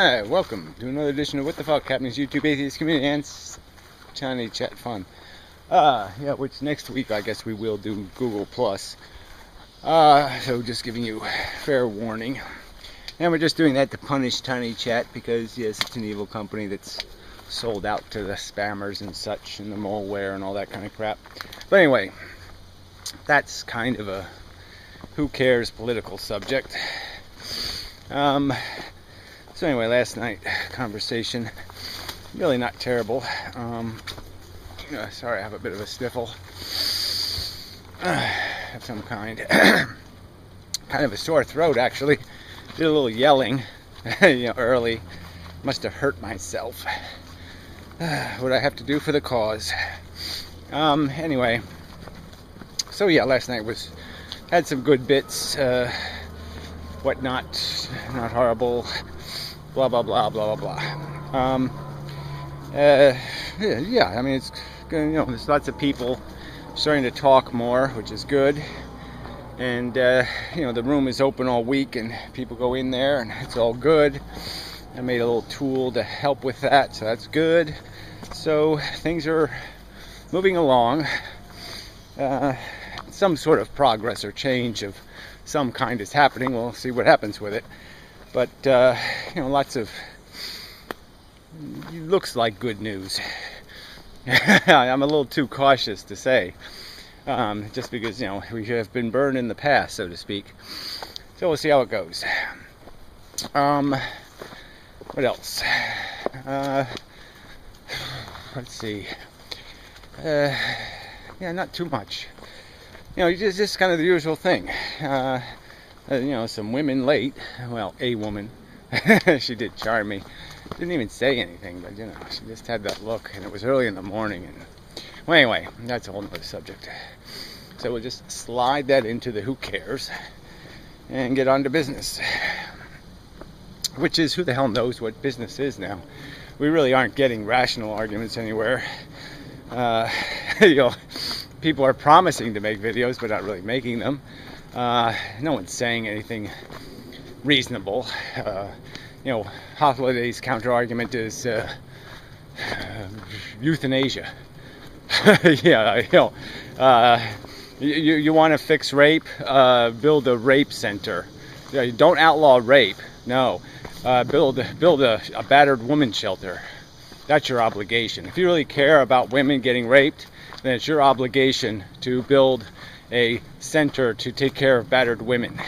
Hi, welcome to another edition of What the Fuck Happening's YouTube Atheist Community and Tiny Chat Fun. Yeah, which next week I guess we will do Google Plus. So just giving you fair warning. And we're just doing that to punish Tiny Chat because, yes, it's an evil company that's sold out to the spammers and such and the malware and all that kind of crap. But anyway, that's kind of a who cares political subject. So anyway, last night conversation, really not terrible. Sorry, I have a bit of a sniffle of some kind. Kind of a sore throat, actually. Did a little yelling, early. Must have hurt myself. What I have to do for the cause. Anyway, so yeah, last night had some good bits. Whatnot, not horrible. Blah blah blah blah blah blah. Yeah, I mean it's there's lots of people starting to talk more, which is good. And the room is open all week, and people go in there, and it's all good. I made a little tool to help with that, so that's good. So things are moving along. Some sort of progress or change of some kind is happening. We'll see what happens with it. But, lots of, looks like good news. I'm a little too cautious to say, just because, we have been burned in the past, so to speak. So we'll see how it goes. What else? Let's see. Yeah, not too much. Just kind of the usual thing. Some women late. Well, a woman. She did charm me. Didn't even say anything, but she just had that look, and it was early in the morning. And well, anyway, that's a whole other subject. So we'll just slide that into the who cares and get on to business. Which is, who the hell knows what business is now? We really aren't getting rational arguments anywhere. People are promising to make videos, but not really making them. No one's saying anything reasonable. Holiday's counter-argument is euthanasia. You want to fix rape? Build a rape center. Don't outlaw rape. No, build a battered woman shelter. That's your obligation. If you really care about women getting raped, then it's your obligation to build a center to take care of battered women.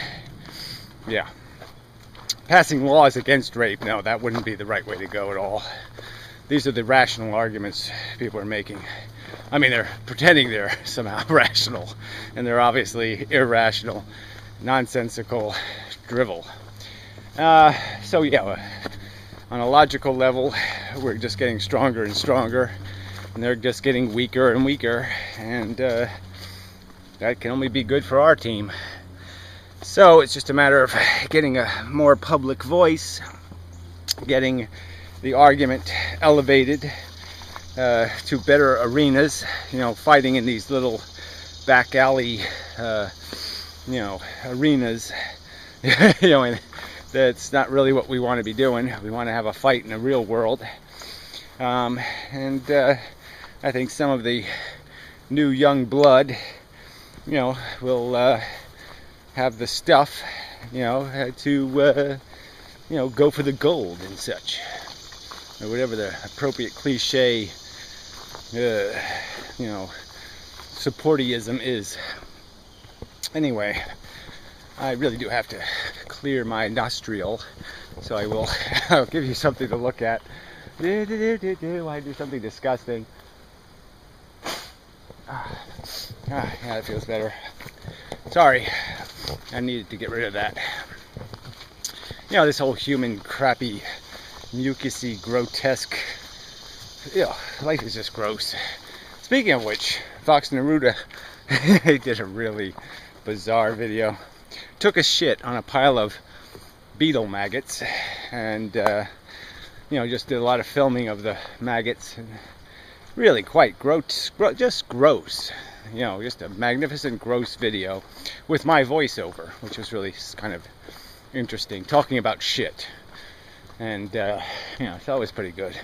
Yeah. Passing laws against rape, no, that wouldn't be the right way to go at all. These are the rational arguments people are making. I mean, they're pretending they're somehow rational, and they're obviously irrational, nonsensical drivel. So yeah, on a logical level, we're just getting stronger and stronger, and they're just getting weaker and weaker, and that can only be good for our team. So it's just a matter of getting a more public voice, getting the argument elevated to better arenas, fighting in these little back alley, arenas, and that's not really what we want to be doing. We want to have a fight in the real world. And I think some of the new young blood will have the stuff, to, go for the gold and such, or whatever the appropriate cliche, supportyism is. Anyway, I really do have to clear my nostril, so I'll give you something to look at. I do something disgusting. Yeah, that feels better. Sorry, I needed to get rid of that. This whole human crappy, mucusy, grotesque, life is just gross. Speaking of which, Fox Neruda, he did a really bizarre video. Took a shit on a pile of beetle maggots, and just did a lot of filming of the maggots, and really quite gross, just gross. Just a magnificent, gross video with my voiceover, which was really kind of interesting, talking about shit. And you know, I thought it was pretty good.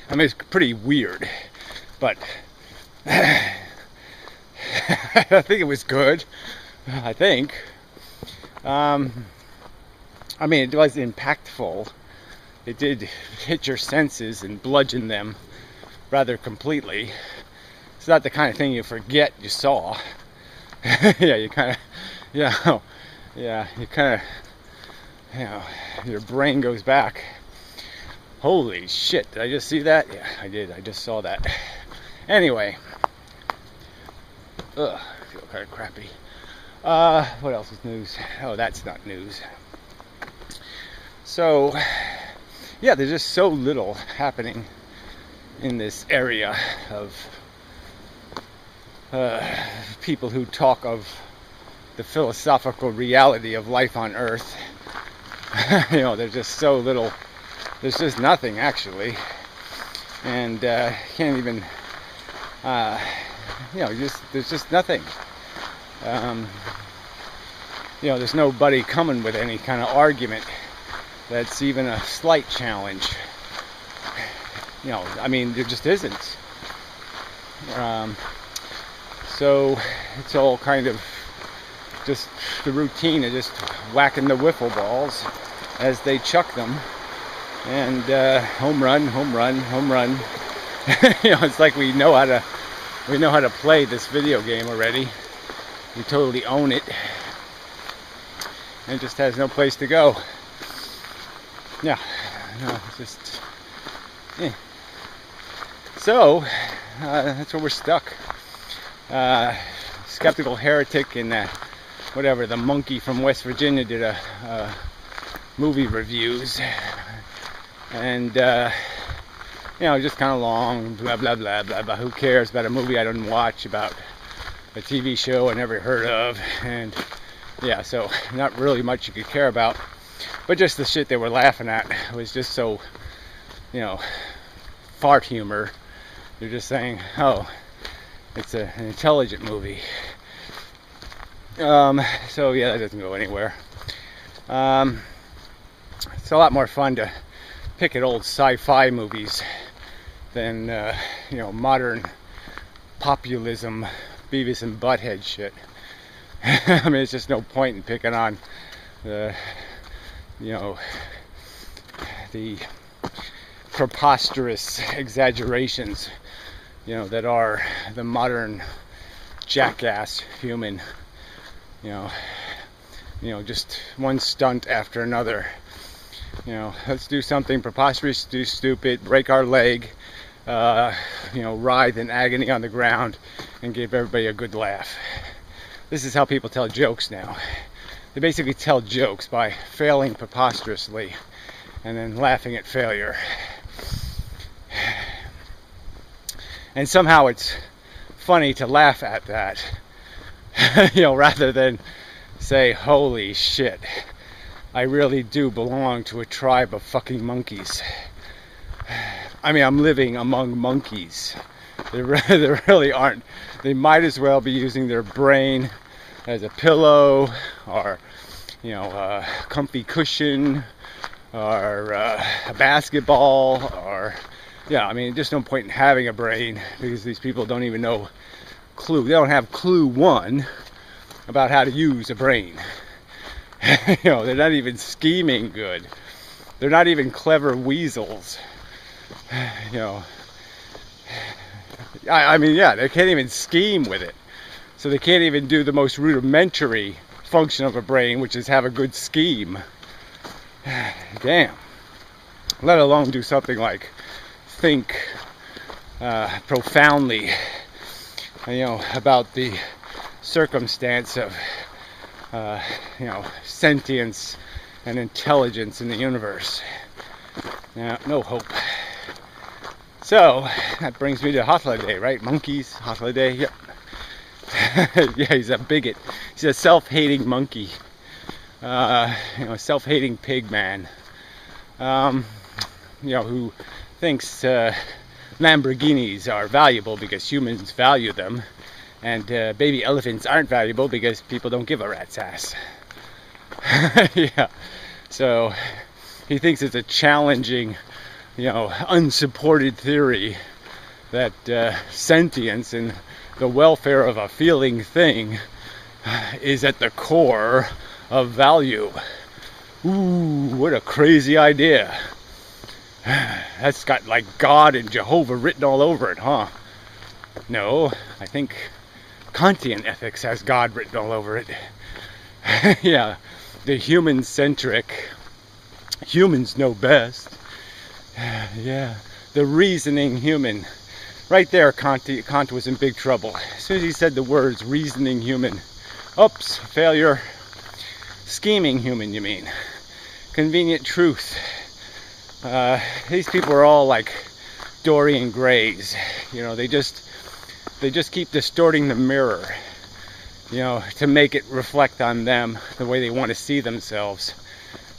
I mean, it's pretty weird, but I think it was good. I think. I mean, it was impactful. It did hit your senses and bludgeon them rather completely. It's not the kind of thing you forget you saw. Yeah, you kind of, you kind of, you know, your brain goes back. Holy shit, did I just see that? Yeah, I did. I just saw that. Anyway. Ugh, I feel kind of crappy. What else is news? Oh, that's not news. So, yeah, there's just so little happening in this area of people who talk of the philosophical reality of life on Earth. You know, there's just so little. There's just nothing, actually. And can't even, you know, there's just nothing. You know, there's nobody coming with any kind of argument that's even a slight challenge. You know, I mean, there just isn't. So it's all kind of just the routine of just whacking the wiffle balls as they chuck them. And home run, home run, home run. You know, it's like we know how to play this video game already. We totally own it. And it just has no place to go. Yeah, no, it's just. Yeah. So that's where we're stuck. Skeptical Heretic and whatever, the monkey from West Virginia did a movie reviews. And, you know, just kind of long, blah, blah, blah, blah, blah. Who cares about a movie I didn't watch, about a TV show I never heard of? And, yeah, so not really much you could care about. But just the shit they were laughing at was just so, you know, fart humor. They're just saying, oh, it's an intelligent movie. So, yeah, that doesn't go anywhere. It's a lot more fun to pick at old sci-fi movies than you know, modern populism, Beavis and Butthead shit. I mean, it's just no point in picking on the, you know, the preposterous exaggerations, you know, that are the modern jackass human. You know, just one stunt after another. You know, let's do something preposterous, do stupid, break our leg, you know, writhe in agony on the ground, and give everybody a good laugh. This is how people tell jokes now. They basically tell jokes by failing preposterously and then laughing at failure. And somehow it's funny to laugh at that, you know, rather than say, holy shit, I really do belong to a tribe of fucking monkeys. I mean, I'm living among monkeys. They really aren't. They might as well be using their brain as a pillow, or, you know, a comfy cushion, or a basketball, or, yeah, I mean, just no point in having a brain, because these people don't even know clue. They don't have clue one about how to use a brain. You know, they're not even scheming good. They're not even clever weasels. You know, I mean, yeah, they can't even scheme with it. So they can't even do the most rudimentary function of a brain, which is have a good scheme. Damn. Let alone do something like think profoundly, you know, about the circumstance of, you know, sentience and intelligence in the universe. Now, no hope. So, that brings me to Holiday, right? Monkeys, Holiday, yep. Yeah, he's a bigot. He's a self-hating monkey. You know, self-hating pig man. You know, who thinks Lamborghinis are valuable because humans value them, and baby elephants aren't valuable because people don't give a rat's ass. Yeah. So, He thinks it's a challenging, unsupported theory that sentience and the welfare of a feeling thing is at the core of value. Ooh, what a crazy idea. That's got like God and Jehovah written all over it, huh? No, I think Kantian ethics has God written all over it. Yeah, the human-centric, humans know best. Yeah, the reasoning human. Right there, Kant was in big trouble. As soon as he said the words reasoning human, oops, failure. Scheming human, you mean? Convenient truth. These people are all like Dorian Grays. They just keep distorting the mirror, to make it reflect on them the way they want to see themselves.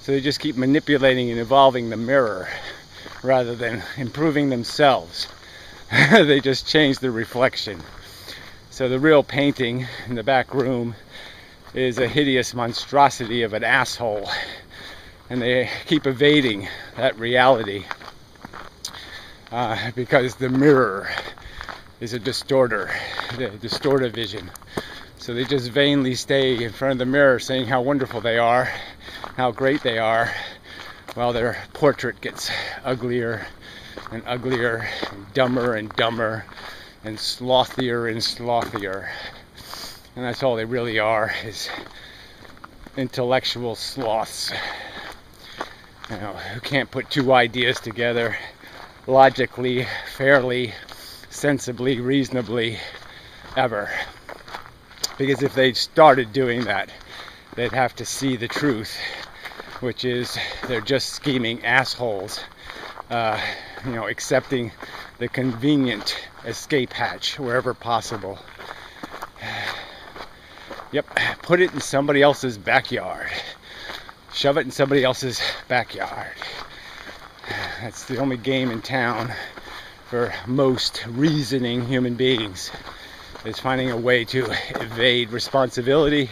So they just keep manipulating and evolving the mirror rather than improving themselves. They just change the reflection. So the real painting in the back room is a hideous monstrosity of an asshole. And they keep evading that reality because the mirror is a distorter, the distortive vision. So they just vainly stay in front of the mirror saying how wonderful they are, how great they are, while their portrait gets uglier and uglier, and dumber and dumber, and slothier and slothier. And that's all they really are, is intellectual sloths. Who can't put two ideas together logically, fairly, sensibly, reasonably, ever. Because if they started doing that, they'd have to see the truth, which is they're just scheming assholes, accepting the convenient escape hatch wherever possible. Yep, put it in somebody else's backyard. Shove it in somebody else's backyard. That's the only game in town for most reasoning human beings, is finding a way to evade responsibility,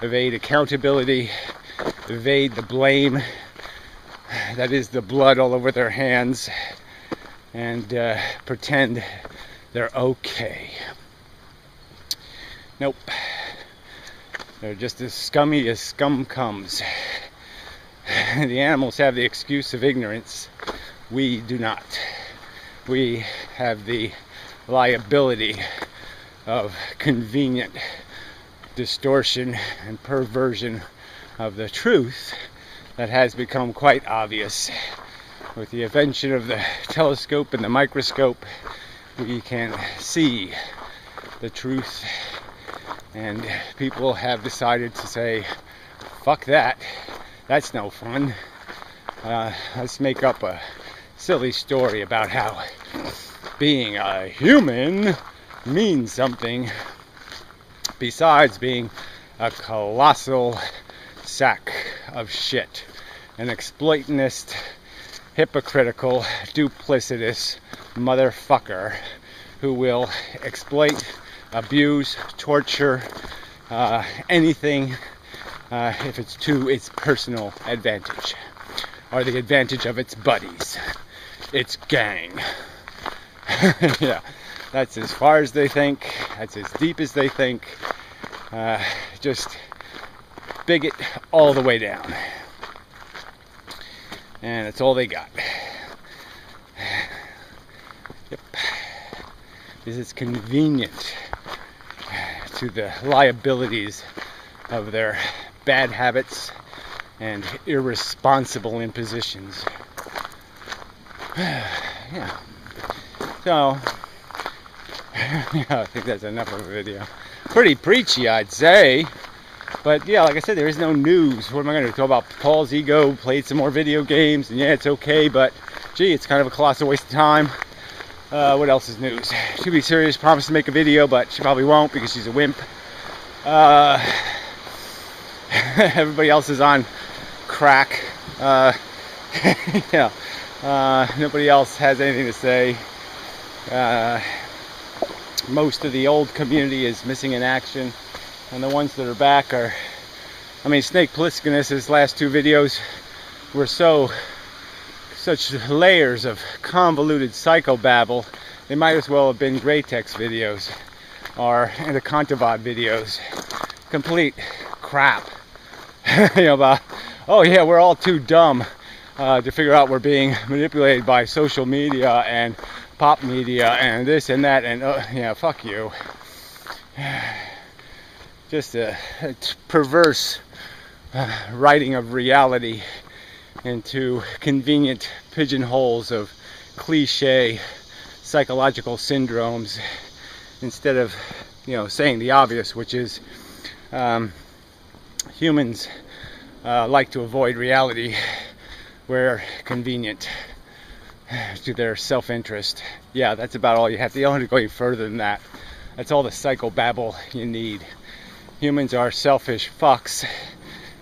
evade accountability, evade the blame that is the blood all over their hands, and pretend they're okay. Nope. They're just as scummy as scum comes. The animals have the excuse of ignorance. We do not. We have the liability of convenient distortion and perversion of the truth that has become quite obvious. With the invention of the telescope and the microscope, we can see the truth. And people have decided to say, fuck that, that's no fun. Let's make up a silly story about how being a human means something besides being a colossal sack of shit. An exploitionist, hypocritical, duplicitous motherfucker who will exploit, abuse, torture, anything if it's to its personal advantage or the advantage of its buddies, its gang. Yeah, that's as far as they think, that's as deep as they think, just bigot all the way down. And it's all they got. Yep. This is convenient to the liabilities of their bad habits and irresponsible impositions. Yeah. So, yeah, I think that's enough of a video. Pretty preachy, I'd say. But yeah, like I said, there is no news. What am I going to talk about? Paul's ego, played some more video games, and yeah, it's okay, but gee, it's kind of a colossal waste of time. What else is news? To be serious, promised to make a video, but she probably won't because she's a wimp. Everybody else is on crack. Yeah. Nobody else has anything to say. Most of the old community is missing in action, and the ones that are back are, I mean, Snake Plisskenus, his last two videos were such layers of convoluted psychobabble, they might as well have been Grey Text videos or Anacontavad videos. Complete crap. About, oh yeah, we're all too dumb to figure out we're being manipulated by social media and pop media and this and that, and yeah, fuck you. Just a perverse writing of reality into convenient pigeonholes of cliche psychological syndromes, instead of saying the obvious, which is humans like to avoid reality where convenient to their self-interest. Yeah, that's about all you have to. You don't have to go any further than that. That's all the psychobabble you need. Humans are selfish fucks,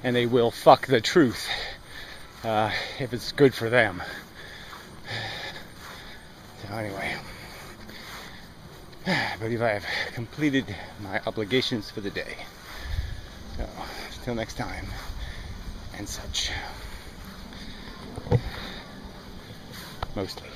and they will fuck the truth if it's good for them. So anyway, I believe I have completed my obligations for the day. So, till next time, and such. Mostly.